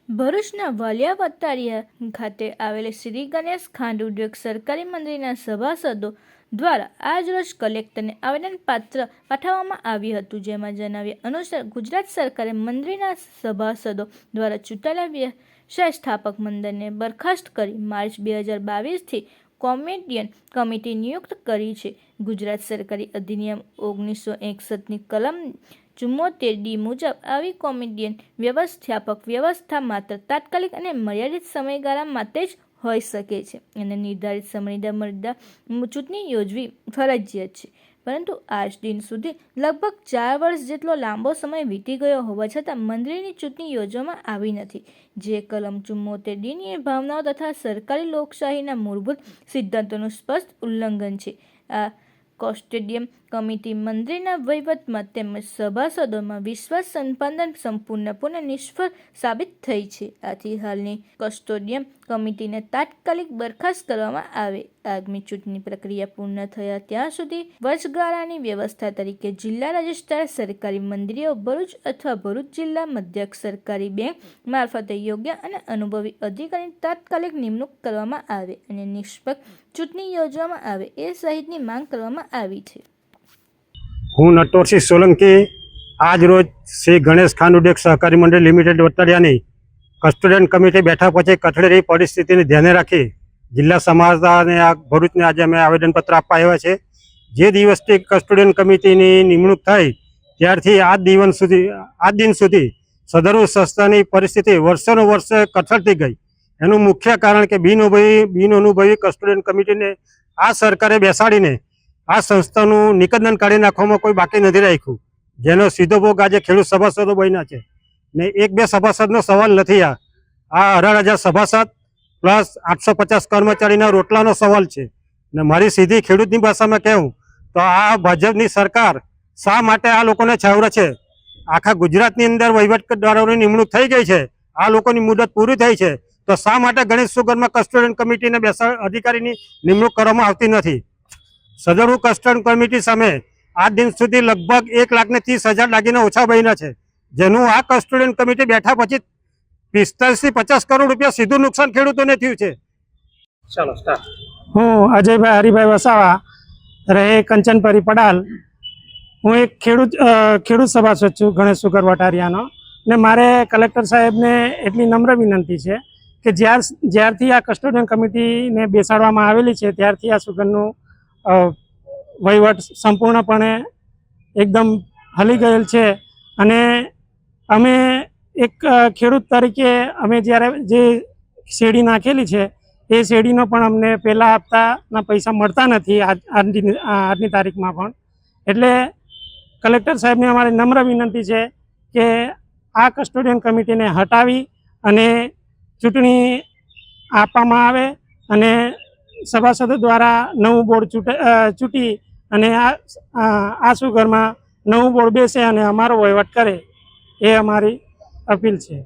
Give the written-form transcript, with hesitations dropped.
ભરૂચના વાલિયા વતારિયા ખાતે આવેલ શ્રી ગણેશ ખાંડ ઉદ્યોગ સરકારી મંડળીના સભાસદો દ્વારા આજરોજ કલેક્ટરને આવેદનપત્ર પાઠવવામાં આવ્યું હતું, જેમાં જણાવ્યા અનુસાર ગુજરાત સરકારે મંડળીના સભાસદો દ્વારા ચૂંટાયેલા વ્યવસાય સ્થાપક મંડળને બરખાસ્ત કરી માર્ચ 2022થી કોમેડિયન કમિટી નિયુક્ત કરી છે. ગુજરાત સરકારી અધિનિયમ 1961ની કલમ 74D મુજબ આવી કોમેડિયન વ્યવસ્થાપક વ્યવસ્થા માત્ર તાત્કાલિક અને મર્યાદિત સમયગાળા માટે જ હોઈ શકે છે અને નિર્ધારિત સમયમર્યાદા ચૂંટણી યોજવી ફરજિયાત છે. પરંતુ આજ દિન સુધી લગભગ 4 વર્ષ જેટલો લાંબો સમય વીતી ગયો હોવા છતાં મંડળીની ચૂંટણી યોજવામાં આવી નથી, જે કલમ 74Dની ભાવનાઓ તથા સરકારી લોકશાહીના મૂળભૂત સિદ્ધાંતોનું સ્પષ્ટ ઉલ્લંઘન છે. આ કસ્ટોડિયન કમિટી મંડળીના વહીવટમાં તેમજ સભાસદોમાં વિશ્વાસ સંપાદન સંપૂર્ણપણે નિષ્ફળ સાબિત થઈ છે. આથી હાલની કસ્ટોડિયન કમિટીને તાત્કાલિક બરખાસ્ત કરવામાં આવે. આગામી ચૂંટણી પ્રક્રિયા પૂર્ણ થયા ત્યાં સુધી વચગાળાની વ્યવસ્થા તરીકે જિલ્લા રજિસ્ટ્રાર સરકારી મંડળીઓ ભરૂચ અથવા ભરૂચ જિલ્લા મધ્યક સરકારી બેંક મારફતે યોગ્ય અને અનુભવી અધિકારીની તાત્કાલિક નિમણૂક કરવામાં આવે અને નિષ્પક્ષ ચૂંટણી યોજવામાં આવે એ સહિતની માંગ કરવામાં આવી છે. હું નટવરસિંહ સોલંકી આજ રોજ શ્રી ગણેશ ખાંડ ઉદ્યોગ સહકારી મંડળ લિમિટેડ વતાડિયાની કસ્ટોડિયન કમિટી બેઠા પછી કથળેલી પરિસ્થિતિને ધ્યાને રાખી જિલ્લા સમાજને આ ભરૂચને આજે અમે આવેદનપત્ર આપવા આવ્યા છે. જે દિવસથી કસ્ટોડિયન કમિટીની નિમણૂક થઈ ત્યારથી આજ દિન સુધી સદરુ સંસ્થાની પરિસ્થિતિ વર્ષોનું વર્ષ કથળતી ગઈ. એનું મુખ્ય કારણ કે બિનઅનુભવી કસ્ટોડિયન કમિટીને આ સરકારે બેસાડીને આ સંસ્થાનું નિકંદન કાઢી નાખવામાં કોઈ બાકી નથી રાખ્યું, જેનો સીધો ભોગ આજે ખેડૂત સભાસદો બન્યા છે. ને 1-2 સભાસદનો સવાલ નથી, આ 18,000 સભાસદ પ્લસ 850 કર્મચારીના રોટલાનો સવાલ છે. ને મારી સીધી ખેડૂતની ભાષામાં કહેવું તો આ ભાજપની સરકાર શા માટે આ લોકોને છાવરે છે? આખા ગુજરાતની અંદર વહીવટદારોની નિમણૂક થઈ ગઈ છે, આ લોકોની મુદત પૂરી થઈ છે, તો શા માટે ગણેશ સુગરમાં કસ્ટોડિયન કમિટીને અધિકારીની નિમણૂક કરવામાં આવતી નથી? સદરુ કસ્ટોડિયન કમિટી સામે આજ દિન સુધી લગભગ 1,30,000 દાગીના ઓછા બન્યા છે, જેનું આ કસ્ટોડિયન કમિટી બેઠા પછી 45 થી 50 કરોડ રૂપિયા સીધું નુકસાન ખેડૂતોને થયું છે. ચાલો સ્ટાર્ટ. હું અજયભાઈ હરિભાઈ વસાવા, રહે કંચનપરી પડાલ. હું એક ખેડૂત સભાસદ છું ગણેશ સુગર વટારિયાનો, ને મારે કલેક્ટર સાહેબને એટલી નમ્ર વિનંતી છે કે જ્યારથી આ કસ્ટોડિયન કમિટીને બેસાડવામાં આવેલી છે ત્યારથી આ સુગરનું વહીવટ સંપૂર્ણપણે એકદમ હલી ગયેલ છે. અને અમે એક ખેડૂત તરીકે અમે જ્યારે જે શેરડી નાખેલી છે એ શેરડીનો પણ અમને પહેલાં હપ્તાના પૈસા મળતા નથી આજની તારીખમાં પણ. એટલે કલેક્ટર સાહેબને અમારી નમ્ર વિનંતી છે કે આ કસ્ટોડિયન કમિટીને હટાવી અને ચૂંટણી આપવામાં આવે અને સભાસદો દ્વારા નવું બોર્ડ ચૂંટી અને આ સુગરમાં નવું બોર્ડ બેસે અને અમારો વહીવટ કરે, એ અમારી અપીલ છે.